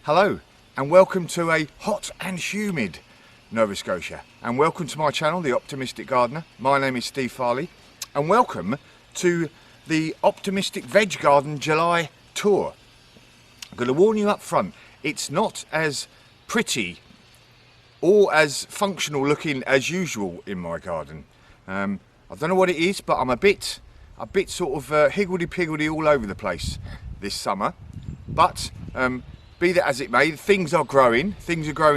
Hello and welcome to a hot and humid Nova Scotia, and welcome to my channel, The Optimistic Gardener. My name is Steve Farley and welcome to the Optimistic Veg Garden July tour. I'm going to warn you up front, it's not as pretty or as functional looking as usual in my garden. I don't know what it is, but I'm a bit sort of higgledy-piggledy all over the place this summer. But be that as it may, things are growing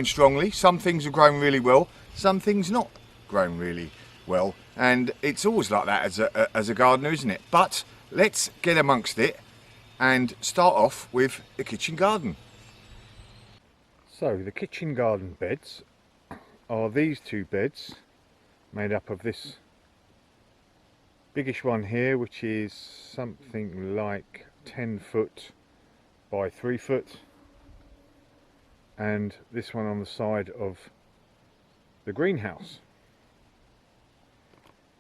strongly. Some things are growing really well, some things not growing really well, and it's always like that as a gardener, isn't it? But let's get amongst it and start off with the kitchen garden. So the kitchen garden beds are these two beds made up of this biggish one here, which is something like 10 foot by 3 foot, and this one on the side of the greenhouse.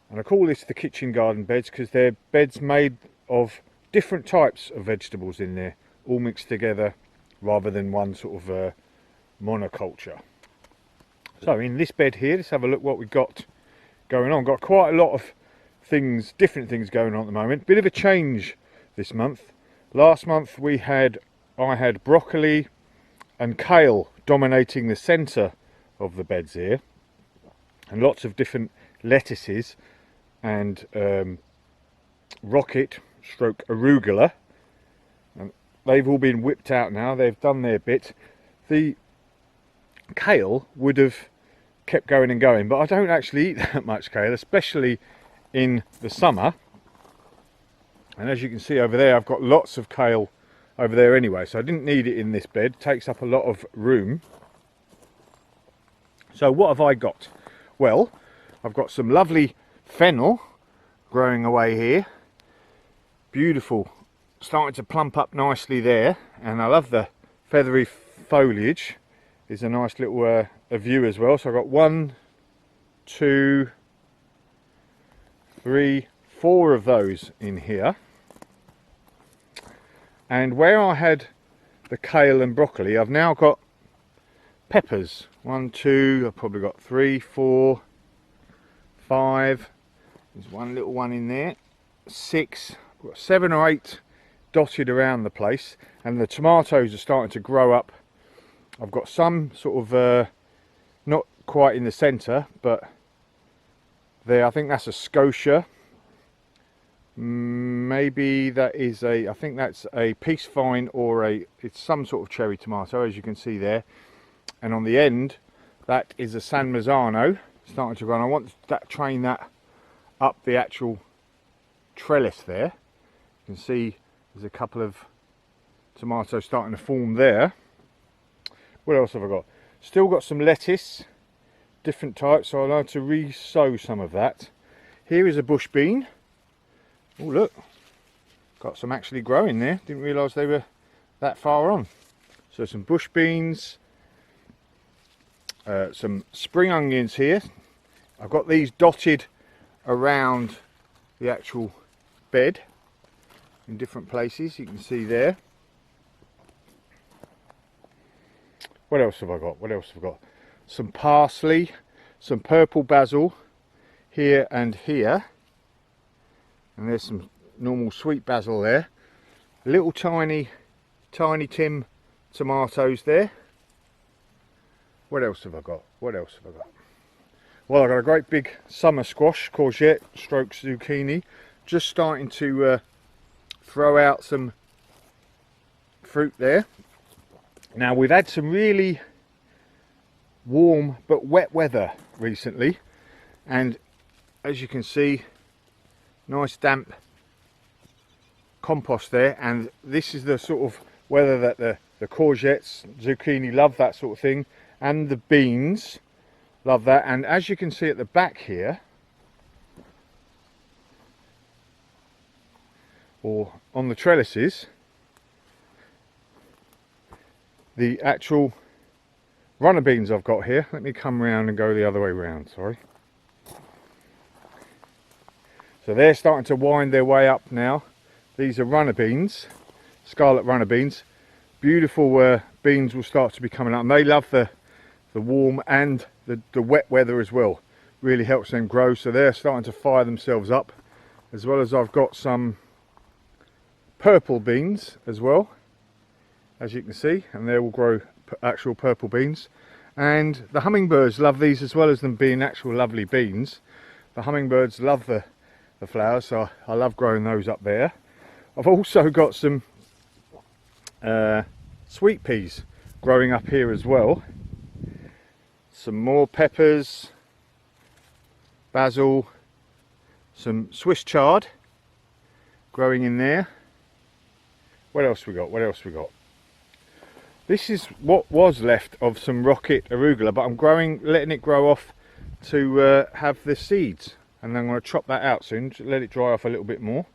And I call this the kitchen garden beds because they're beds made of different types of vegetables in there, all mixed together rather than one sort of monoculture. So in this bed here, let's have a look what we've got going on. Got quite a lot of things, different things going on at the moment. Bit of a change this month. Last month I had broccoli and kale dominating the centre of the beds here, and lots of different lettuces and rocket stroke arugula, and they've all been whipped out now. They've done their bit. The kale would have kept going and going, but I don't actually eat that much kale, especially in the summer. And as you can see over there, I've got lots of kale over there anyway, so I didn't need it in this bed. It takes up a lot of room. So what have I got? Well, I've got some lovely fennel growing away here. Beautiful, starting to plump up nicely there, and I love the feathery foliage. Is a nice little view as well. So I've got 1, 2, 3, 4 of those in here. And where I had the kale and broccoli, I've now got peppers. 1, 2, I've probably got 3, 4, 5. There's one little one in there. 6, I've got 7 or 8 dotted around the place. And the tomatoes are starting to grow up. I've got some sort of, not quite in the centre, but there, I think that's a Scotia. Maybe that is I think that's a peace vine, or it's some sort of cherry tomato, as you can see there. And on the end, that is a San Marzano starting to grow. And I want to train that up the actual trellis there. You can see there's a couple of tomatoes starting to form there. What else have I got? Still got some lettuce, different types, so I'll like to re-sow some of that. Here is a bush bean. Oh look, got some actually growing there. Didn't realise they were that far on. So some bush beans, some spring onions here. I've got these dotted around the actual bed in different places, you can see there. What else have I got? What else have I got? Some parsley, some purple basil here and here. And there's some normal sweet basil there. Little tiny Tim tomatoes there. What else have I got? What else have I got? Well, I've got a great big summer squash, courgette, stroke zucchini. Just starting to throw out some fruit there. Now, we've had some really warm but wet weather recently, and as you can see, nice damp compost there, and this is the sort of weather that the courgettes, zucchini love that sort of thing, and the beans love that. And as you can see at the back here, or on the trellises, the actual runner beans I've got here. Let me come round and go the other way round, sorry. So they're starting to wind their way up now. These are runner beans, scarlet runner beans. Beautiful beans will start to be coming up, and they love the warm and the wet weather as well. Really helps them grow, so they're starting to fire themselves up, as well as I've got some purple beans as well, as you can see, and they will grow actual purple beans. And the hummingbirds love these, as well as them being actual lovely beans. The hummingbirds love the flowers, so I love growing those up there. I've also got some sweet peas growing up here as well. Some more peppers, basil, some Swiss chard growing in there. What else we got? What else we got? This is what was left of some rocket arugula, but I'm letting it grow off to have the seeds, and I'm going to chop that out soon to let it dry off a little bit more.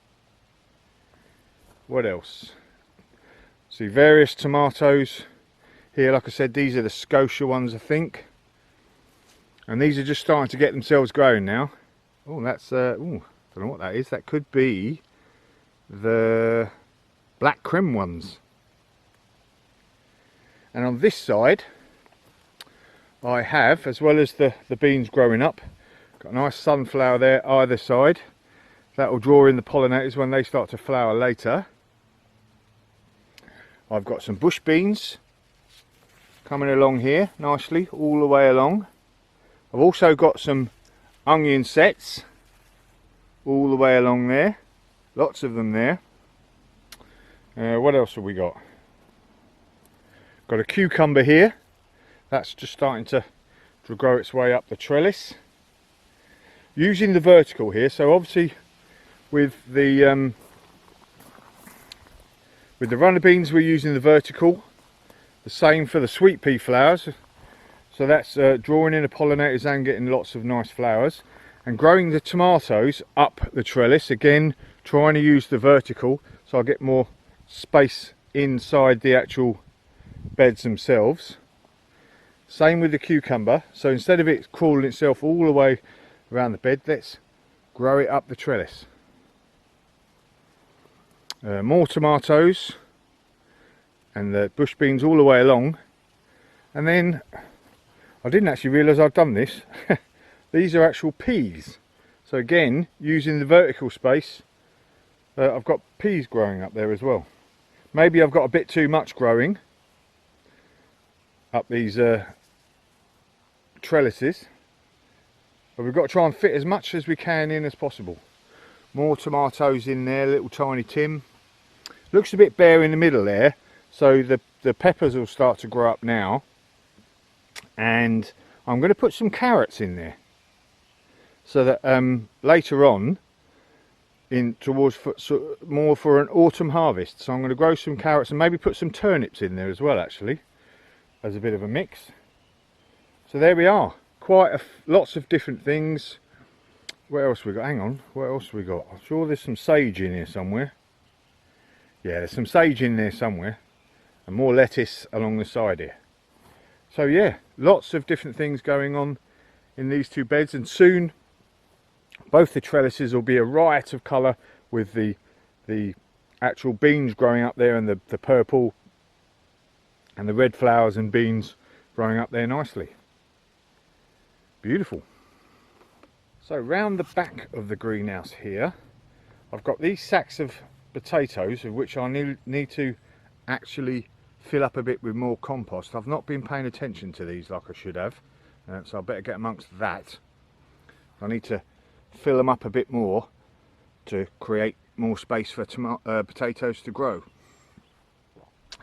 What else? See, various tomatoes here. Like I said, these are the Scotia ones, I think, and these are just starting to get themselves growing now. Oh, that's don't know what that is. That could be the black creme ones. And on this side I have, as well as the beans growing up, got a nice sunflower there either side. That will draw in the pollinators when they start to flower later. I've got some bush beans coming along here nicely all the way along. I've also got some onion sets all the way along there, lots of them there. What else have we got? Got a cucumber here, that's just starting to grow its way up the trellis. Using the vertical here, so obviously with the runner beans we're using the vertical. The same for the sweet pea flowers, so that's drawing in the pollinators and getting lots of nice flowers. And growing the tomatoes up the trellis, again trying to use the vertical so I get more space inside the actual beds themselves. Same with the cucumber, so instead of it crawling itself all the way around the bed, let's grow it up the trellis. More tomatoes and the bush beans all the way along. And then I didn't actually realise I'd done this. These are actual peas, so again using the vertical space, I've got peas growing up there as well. Maybe I've got a bit too much growing up these trellises, but we've got to try and fit as much as we can in as possible. More tomatoes in there, little tiny Tim. Looks a bit bare in the middle there, so the peppers will start to grow up now. And I'm going to put some carrots in there, so that later on in towards more for an autumn harvest. So I'm going to grow some carrots and maybe put some turnips in there as well, actually, as a bit of a mix. So there we are, quite lots of different things. What else we got? Hang on, what else we got? I'm sure there's some sage in here somewhere. Yeah, there's some sage in there somewhere, and more lettuce along the side here. So yeah, lots of different things going on in these two beds, and soon both the trellises will be a riot of colour with the actual beans growing up there, and the purple and the red flowers and beans growing up there nicely. Beautiful. So round the back of the greenhouse here, I've got these sacks of potatoes, of which I need to actually fill up a bit with more compost. I've not been paying attention to these like I should have, so I better get amongst that. I need to fill them up a bit more to create more space for potatoes to grow.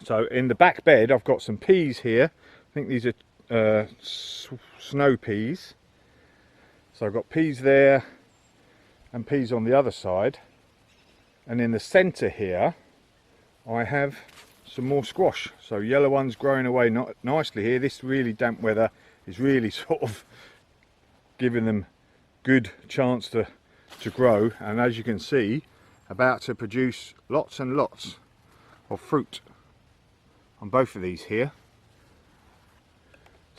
So in the back bed I've got some peas here. I think these are snow peas. So I've got peas there and peas on the other side, and in the centre here I have some more squash. So yellow ones growing away nicely here. This really damp weather is really sort of giving them good chance to grow, and as you can see, about to produce lots and lots of fruit on both of these here.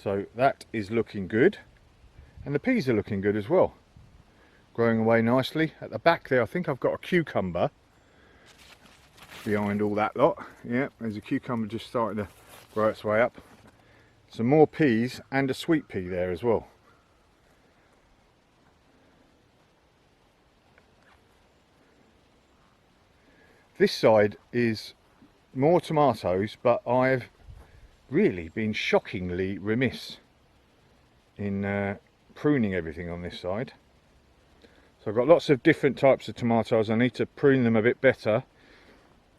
So that is looking good, and the peas are looking good as well, growing away nicely. At the back there I think I've got a cucumber behind all that lot. Yeah, there's a cucumber just starting to grow its way up. Some more peas and a sweet pea there as well. This side is more tomatoes, but I've really been shockingly remiss in pruning everything on this side. So I've got lots of different types of tomatoes. I need to prune them a bit better,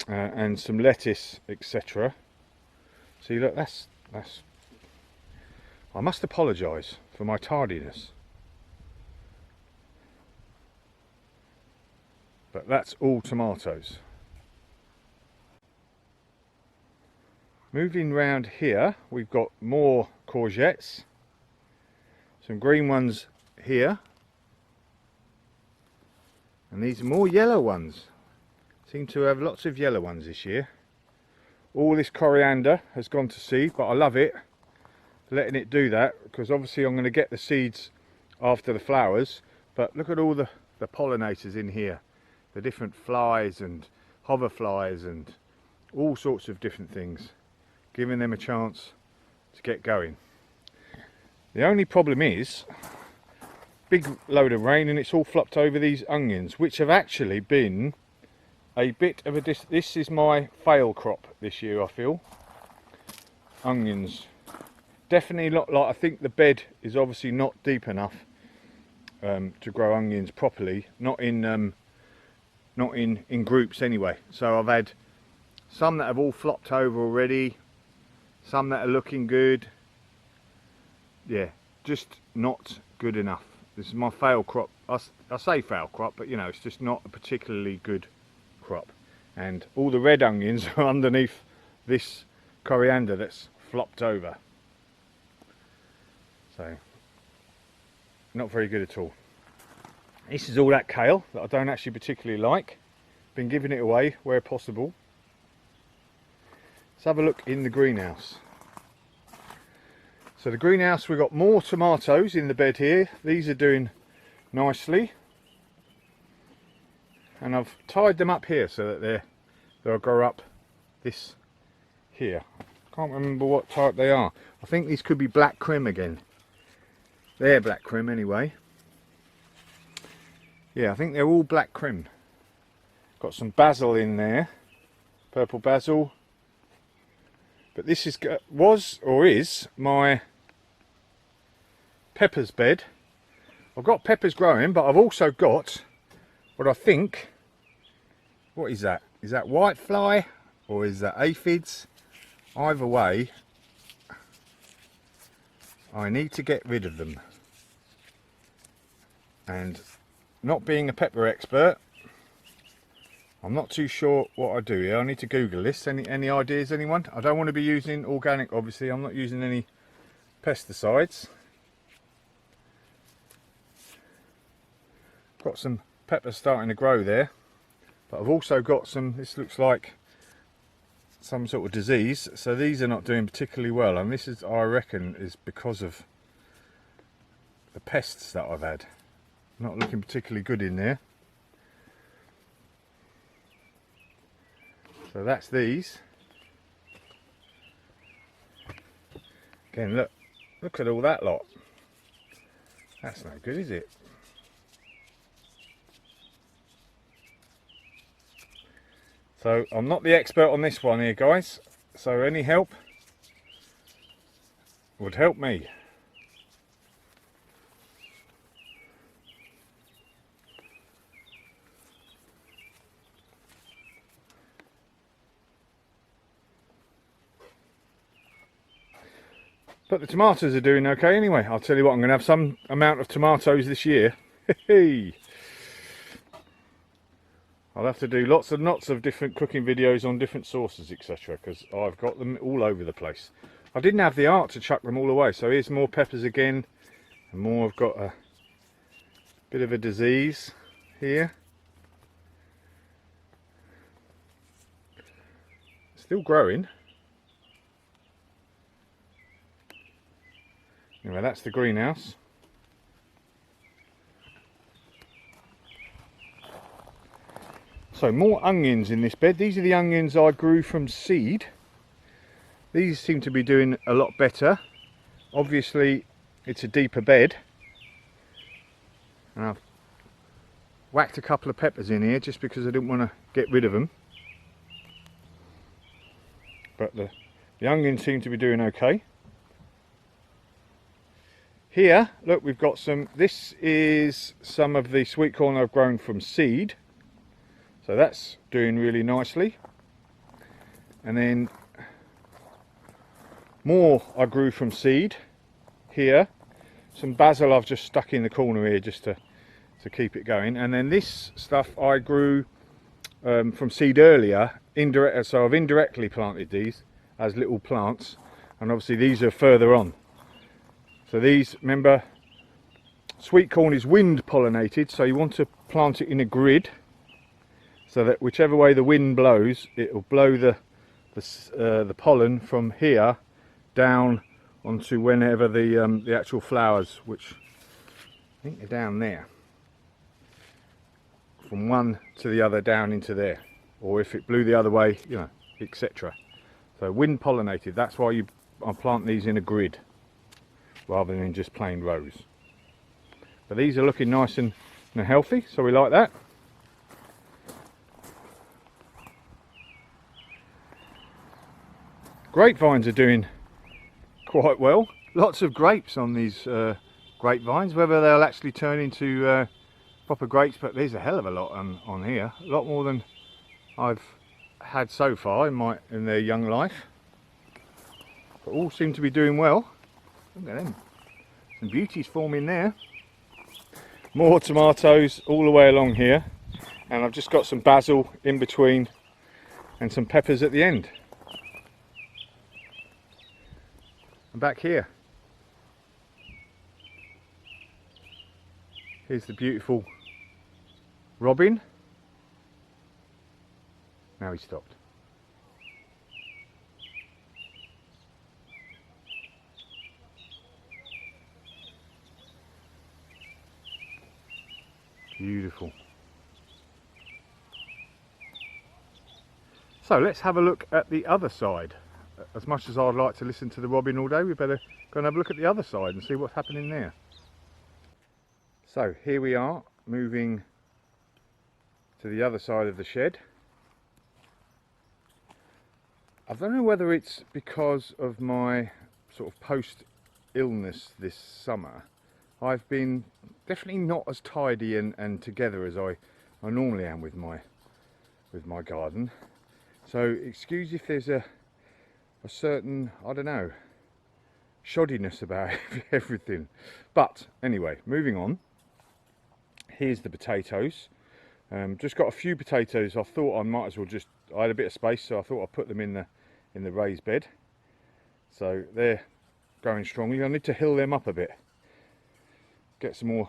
and some lettuce, etc. See, look, that's I must apologise for my tardiness, but that's all tomatoes. Moving round here, we've got more courgettes, some green ones here, and these are more yellow ones. Seem to have lots of yellow ones this year. All this coriander has gone to seed, but I love it, letting it do that, because obviously I'm going to get the seeds after the flowers. But look at all the pollinators in here, the different flies and hoverflies and all sorts of different things, giving them a chance to get going. The only problem is, big load of rain and it's all flopped over these onions, which have actually been a bit of a this is my fail crop this year, I feel. Onions. Definitely not, like, I think the bed is obviously not deep enough to grow onions properly. Not in groups anyway. So I've had some that have all flopped over already, some that are looking good. Yeah, just not good enough. This is my fail crop. I say fail crop, but you know, it's just not a particularly good crop. And all the red onions are underneath this coriander that's flopped over. So, not very good at all. This is all that kale that I don't actually particularly like. Been giving it away where possible. Let's have a look in the greenhouse. So the greenhouse, we've got more tomatoes in the bed here. These are doing nicely. And I've tied them up here so that they'll grow up this here. Can't remember what type they are. I think these could be black crim again. They're black crim anyway. Yeah, I think they're all black crim. Got some basil in there, purple basil. But this was my peppers bed. I've got peppers growing, but I've also got what I think, what is that? Is that whitefly or is that aphids? Either way, I need to get rid of them. And not being a pepper expert, I'm not too sure what I do here. I need to Google this. Any ideas, anyone? I don't want to be using organic, obviously. I'm not using any pesticides. Got some peppers starting to grow there, but I've also got some, this looks like some sort of disease, so these are not doing particularly well, and this is, I reckon, is because of the pests that I've had. Not looking particularly good in there. So that's these. Again, look at all that lot. That's no good, is it? So I'm not the expert on this one here, guys, so any help would help me. But the tomatoes are doing okay anyway. I'll tell you what, I'm going to have some amount of tomatoes this year. I'll have to do lots and lots of different cooking videos on different sauces, etc., because I've got them all over the place. I didn't have the art to chuck them all away, so here's more peppers again, and more. I've got a bit of a disease here. Still growing. Anyway, that's the greenhouse. So more onions in this bed. These are the onions I grew from seed. These seem to be doing a lot better. Obviously it's a deeper bed, and I've whacked a couple of peppers in here just because I didn't want to get rid of them. But the onions seem to be doing okay. Here, look, we've got some, this is some of the sweet corn I've grown from seed. So that's doing really nicely. And then more I grew from seed here. Some basil I've just stuck in the corner here just to keep it going. And then this stuff I grew from seed earlier, so I've indirectly planted these as little plants, and obviously these are further on. So these, remember, sweet corn is wind pollinated, so you want to plant it in a grid so that whichever way the wind blows, it will blow the pollen from here down onto whenever the actual flowers, which I think they're down there, from one to the other down into there, or if it blew the other way, you know, etc. So wind pollinated, that's why I plant these in a grid rather than just plain rows. But these are looking nice and healthy, so we like that. Grapevines are doing quite well. Lots of grapes on these grapevines, whether they'll actually turn into proper grapes, but there's a hell of a lot on here, a lot more than I've had so far in their young life. But all seem to be doing well. Look at them, some beauties forming there. More tomatoes all the way along here, and I've just got some basil in between and some peppers at the end. And back here, here's the beautiful robin. Now he stopped. Beautiful. So let's have a look at the other side. As much as I'd like to listen to the robin all day, we better go and have a look at the other side and see what's happening there. So here we are, moving to the other side of the shed. I don't know whether it's because of my sort of post-illness this summer. I've been definitely not as tidy and together as I normally am with my garden. So excuse if there's a certain, I don't know, shoddiness about everything. But anyway, moving on. Here's the potatoes. Just got a few potatoes. I thought I might as well I had a bit of space, so I thought I'd put them in the raised bed. So they're going strongly. I need to hill them up a bit. Get some more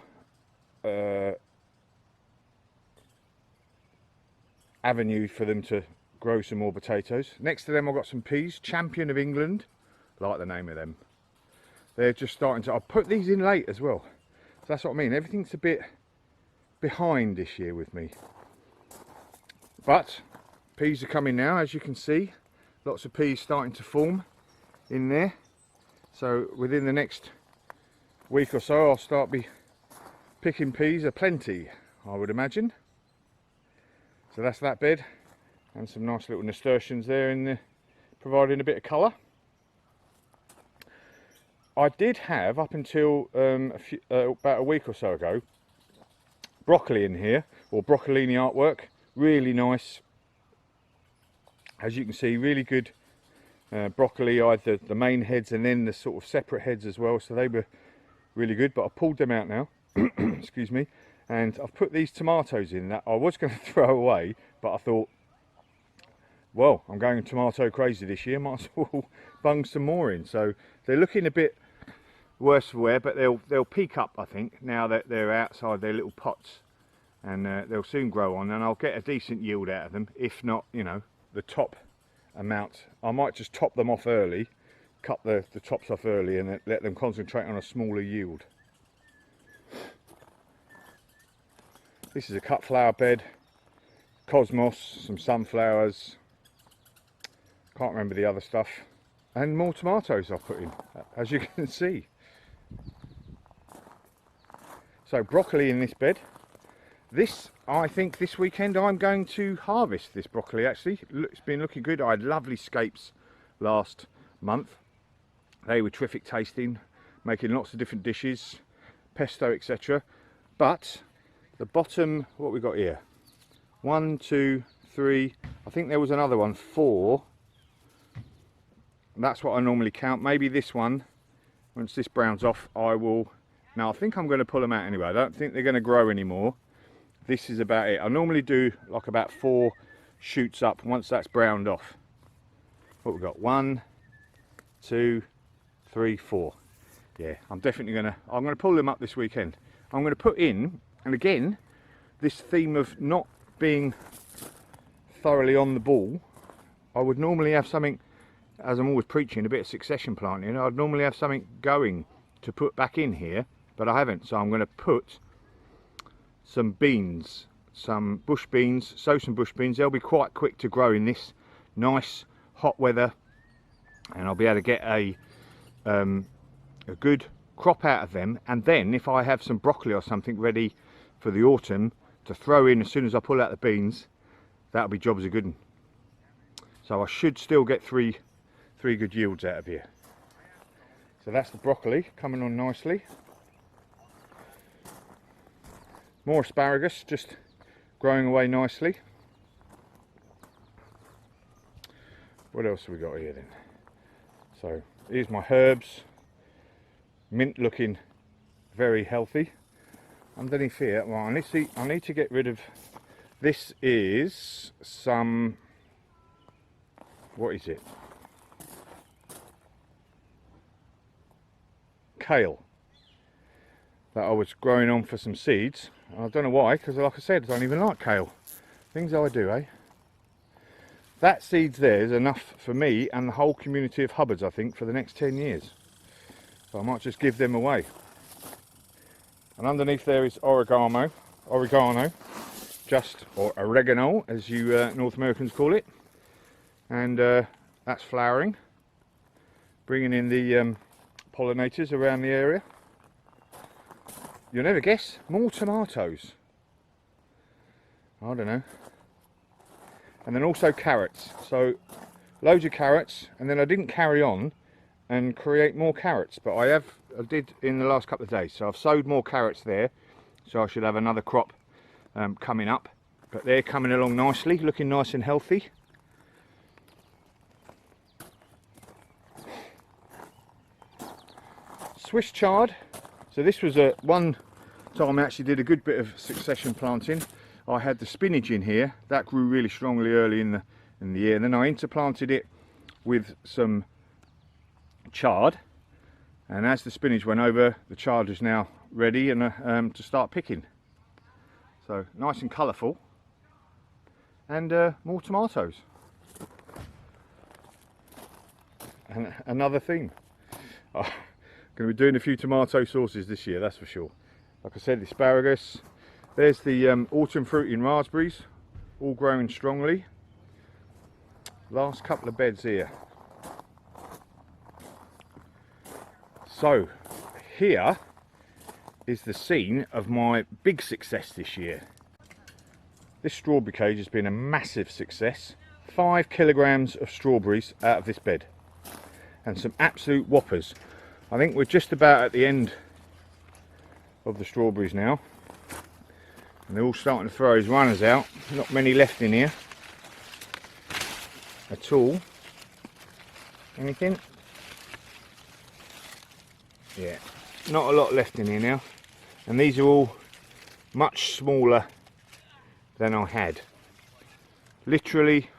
avenue for them to grow some more potatoes. Next to them I've got some peas, Champion of England, like the name of them. They're just starting to, I'll put these in late as well. So that's what I mean, everything's a bit behind this year with me. But peas are coming now, as you can see. Lots of peas starting to form in there. So within the next week or so I'll start picking peas aplenty, I would imagine. So that's that bed, and some nice little nasturtiums there in the, providing a bit of colour. I did have, up until about a week or so ago, broccoli in here, or broccolini artwork. Really nice, as you can see, really good broccoli, either the main heads and then the sort of separate heads as well, so they were really good. But I pulled them out now, excuse me, and I've put these tomatoes in that I was going to throw away, but I thought, well, I'm going tomato crazy this year, might as well bung some more in. So they're looking a bit worse for wear, but they'll peak up, I think, now that they're outside their little pots, and they'll soon grow on, and I'll get a decent yield out of them. If not, you know, the top amount, I might just top them off early, cut the tops off early, and let them concentrate on a smaller yield. This is a cut flower bed, cosmos, some sunflowers, can't remember the other stuff. and more tomatoes I've put in, as you can see. So broccoli in this bed. This, I think this weekend I'm going to harvest this broccoli actually. It's been looking good. I had lovely scapes last month. They were terrific tasting, making lots of different dishes, pesto, etc. But the bottom, what we got here? 1, 2, 3, I think there was another one, 4. That's what I normally count. Maybe this one, once this browns off, I will. Now I think I'm going to pull them out anyway. I don't think they're going to grow anymore. This is about it. I normally do like about 4 shoots up once that's browned off. What we've got? 1, 2, 3, 4. Yeah, I'm definitely going to pull them up this weekend. I'm going to put in, and again, this theme of not being thoroughly on the ball, I would normally have something, as I'm always preaching, a bit of succession planting. I'd normally have something going to put back in here, but I haven't. So I'm going to put some beans, some bush beans, sow some bush beans. They'll be quite quick to grow in this nice hot weather, and I'll be able to get a good crop out of them. And then if I have some broccoli or something ready for the autumn to throw in as soon as I pull out the beans, that'll be jobs a good one. So I should still get three good yields out of here. So that's the broccoli coming on nicely. More asparagus just growing away nicely. What else have we got here then? So here's my herbs. Mint looking very healthy. Underneath here, well, I need to get rid of, this is some, what is it? Kale that I was growing on for some seeds. I don't know why, because like I said, I don't even like kale. Things I do, eh? That seeds there is enough for me and the whole community of Hubbards, I think, for the next 10 years. So I might just give them away. And underneath there is oregano, just, or oregano, as you North Americans call it. And that's flowering, bringing in the pollinators around the area. You'll never guess, more tomatoes. I don't know. And then also carrots. So loads of carrots, and then I didn't carry on and create more carrots, but I did in the last couple of days. So I've sowed more carrots there, so I should have another crop coming up. But they're coming along nicely, looking nice and healthy. Swiss chard. So this was one time I actually did a good bit of succession planting. I had the spinach in here that grew really strongly early in the year, and then I interplanted it with some chard, and as the spinach went over, the chard is now ready and to start picking. So nice and colourful, and more tomatoes. And another theme. Going to be doing a few tomato sauces this year, that's for sure. Like I said, the asparagus. There's the autumn fruiting raspberries, all growing strongly. Last couple of beds here. So here is the scene of my big success this year. This strawberry cage has been a massive success. 5 kilograms of strawberries out of this bed, and some absolute whoppers. I think we're just about at the end of the strawberries now, and they're all starting to throw his runners out. Not many left in here at all. Anything? Yeah, not a lot left in here now, and these are all much smaller than I had. Literally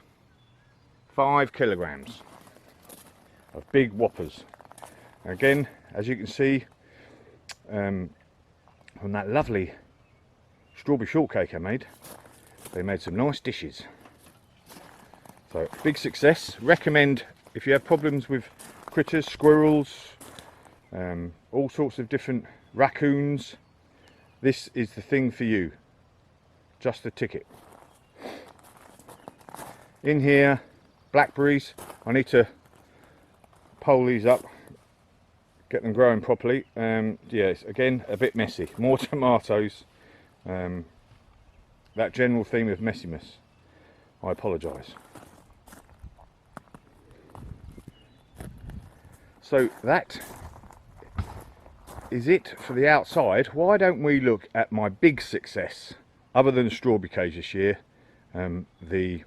5 kilograms of big whoppers. Again, as you can see from that lovely strawberry shortcake I made, they made some nice dishes. So big success. Recommend if you have problems with critters, squirrels, all sorts of different raccoons, this is the thing for you. Just a ticket. In here, blackberries. I need to pole these up, get them growing properly. Yeah, it's again a bit messy. More tomatoes. That general theme of messiness. I apologise. So that is it for the outside. Why don't we look at my big success, other than the strawberry cage this year, the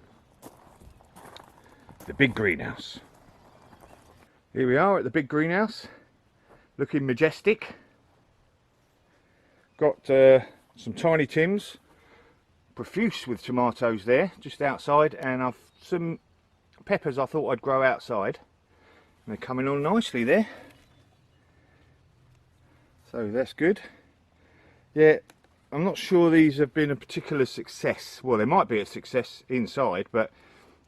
big greenhouse. Here we are at the big greenhouse, looking majestic. Got some tiny tins, profuse with tomatoes there, just outside, and I've some peppers I thought I'd grow outside. And they're coming on nicely there. So that's good. Yeah, I'm not sure these have been a particular success. Well, they might be a success inside, but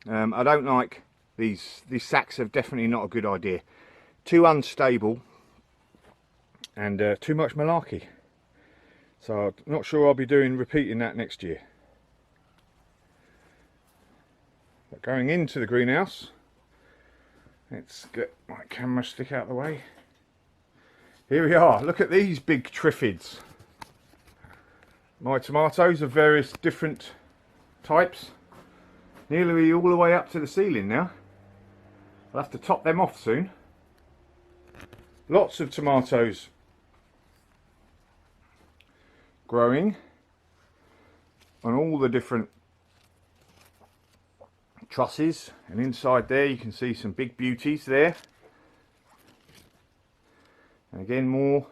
I don't like these sacks. Are definitely not a good idea. Too unstable and too much malarkey. So I'm not sure I'll be repeating that next year. But going into the greenhouse, let's get my camera stick out of the way. Here we are. Look at these big triffids. My tomatoes of various different types, nearly all the way up to the ceiling now. I'll have to top them off soon. Lots of tomatoes growing on all the different trusses, and inside there you can see some big beauties there, and again more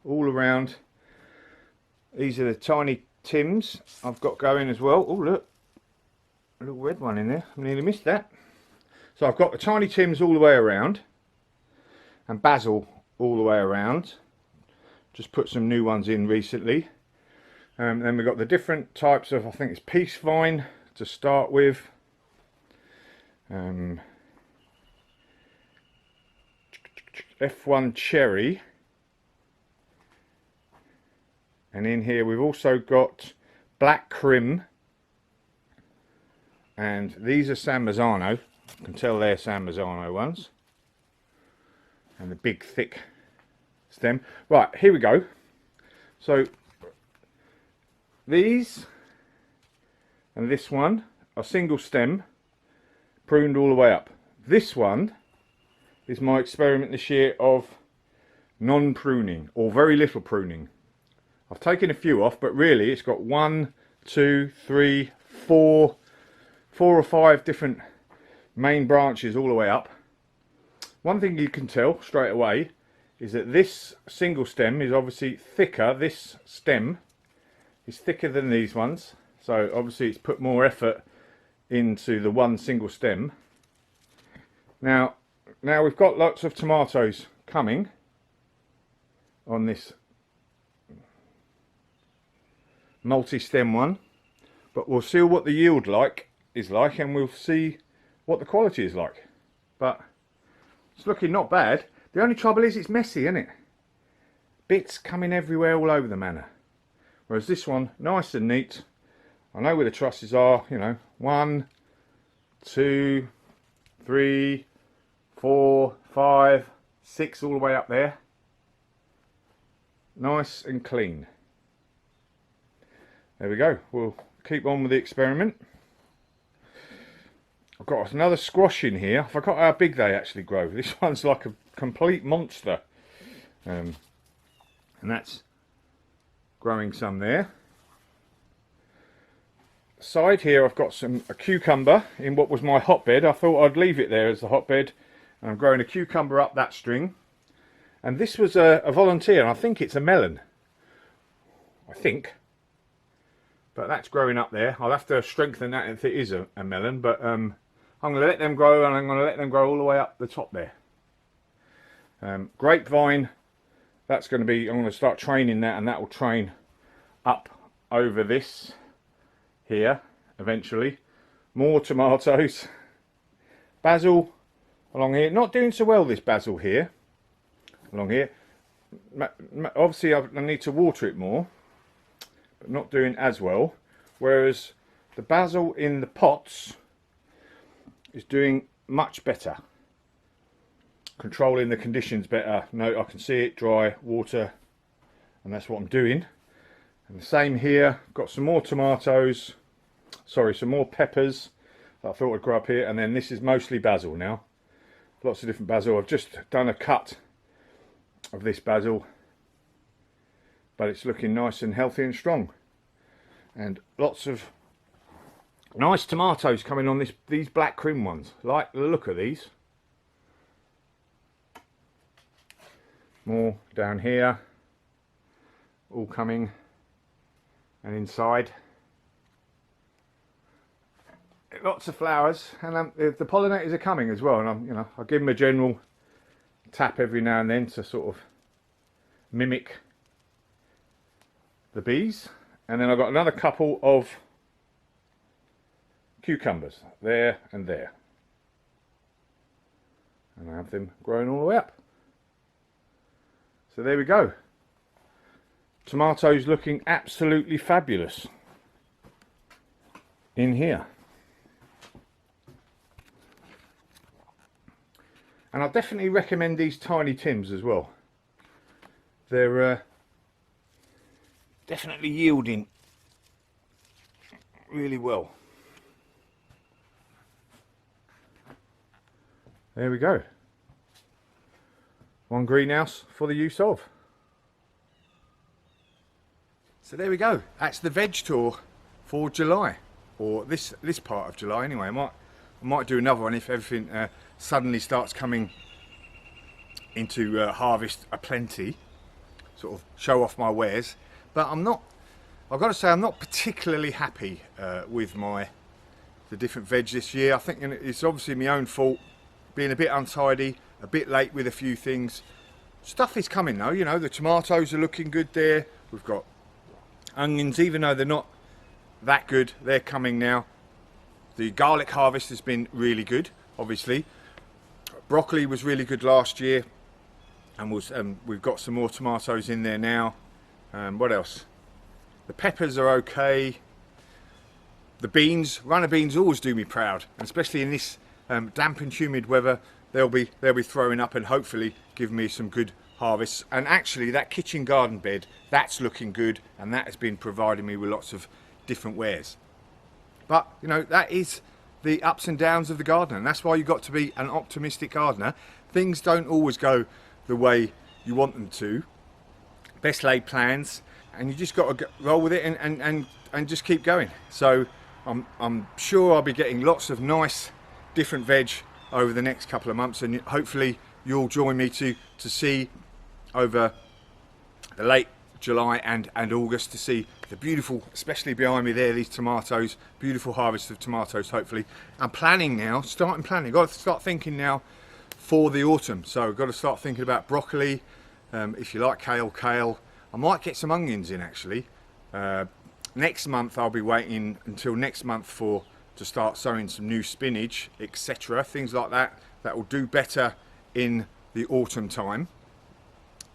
all around. These are the tiny Tims I've got going as well. Oh look, a little red one in there, I nearly missed that. So I've got the tiny Tims all the way around and basil all the way around. Just put some new ones in recently. Then we've got the different types of, I think it's peace vine to start with. F1 cherry. And in here we've also got black crim. And these are San Marzano. You can tell they're San Marzano ones. And the big thick stem. Right, here we go. So these and this one are single stem, pruned all the way up. This one is my experiment this year of non-pruning, or very little pruning. I've taken a few off, but really it's got 1, 2, 3, 4 or 5 different main branches all the way up. One thing you can tell straight away is that this single stem is obviously thicker. This stem is thicker than these ones, so obviously it's put more effort into the one single stem. Now we've got lots of tomatoes coming on this multi-stem one, but we'll see what the yield is like, and we'll see what the quality is like. But it's looking not bad. The only trouble is it's messy, isn't it? Bits coming everywhere all over the manor. Whereas this one, nice and neat. I know where the trusses are, you know, 1, 2, 3, 4, 5, 6 all the way up there. Nice and clean. There we go. We'll keep on with the experiment. I've got another squash in here. I forgot how big they actually grow. This one's like a complete monster. And that's growing some there. Side here I've got a cucumber in what was my hotbed. I thought I'd leave it there as the hotbed. And I'm growing a cucumber up that string. And this was a volunteer, and I think it's a melon. I think. But that's growing up there. I'll have to strengthen that if it is a melon. But I'm going to let them grow, and I'm going to let them grow all the way up the top there. Grapevine, that's going to be, I'm going to start training that, and that will train up over this here eventually. More tomatoes. Basil along here. Not doing so well, this basil here. Along here. Obviously I need to water it more, but not doing as well. Whereas the basil in the pots is doing much better. controlling the conditions better. No, I can see it, dry, water, and that's what I'm doing. And the same here, got some more tomatoes, sorry, some more peppers that I thought would grow up here, and then this is mostly basil now. Lots of different basil. I've just done a cut of this basil, but it's looking nice and healthy and strong. And lots of nice tomatoes coming on these black Krim ones. Like the look of these. More down here, all coming, and inside. Lots of flowers, and the pollinators are coming as well. And I'll give them a general tap every now and then to sort of mimic the bees. And then I've got another couple of cucumbers there and there, and I have them growing all the way up. So there we go. Tomatoes looking absolutely fabulous in here. And I definitely recommend these tiny tins as well. They're definitely yielding really well. There we go. One greenhouse for the use of. So there we go. That's the veg tour for July, or this part of July anyway. I might do another one if everything suddenly starts coming into harvest aplenty, sort of show off my wares. But I've got to say, I'm not particularly happy with the different veg this year. I think it's obviously my own fault, being a bit untidy, a bit late with a few things. Stuff is coming though, you know, the tomatoes are looking good there. We've got onions, even though they're not that good, they're coming now. The garlic harvest has been really good, obviously. Broccoli was really good last year, and we've got some more tomatoes in there now. What else? The peppers are okay. The beans, runner beans, always do me proud, and especially in this damp and humid weather, they'll be throwing up and hopefully give me some good harvests. And actually, that kitchen garden bed, that's looking good, and that has been providing me with lots of different wares. But you know, that is the ups and downs of the gardener, and that's why you've got to be an optimistic gardener. Things don't always go the way you want them to. Best laid plans, and you just got to roll with it and just keep going. So I'm sure I'll be getting lots of nice different veg over the next couple of months, and hopefully you'll join me to see over the late July and August to see the beautiful, especially behind me there, these tomatoes, beautiful harvest of tomatoes. Hopefully I'm planning now, starting planning. Got to start thinking now for the autumn. So I've got to start thinking about broccoli, if you like kale. I might get some onions in actually. Next month I'll be waiting until next month to start sowing some new spinach, etc. Things like that will do better in the autumn time.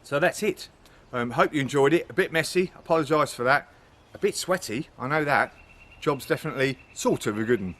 So that's it. Hope you enjoyed it. A bit messy, apologise for that. A bit sweaty, I know that. Job's definitely sort of a good one.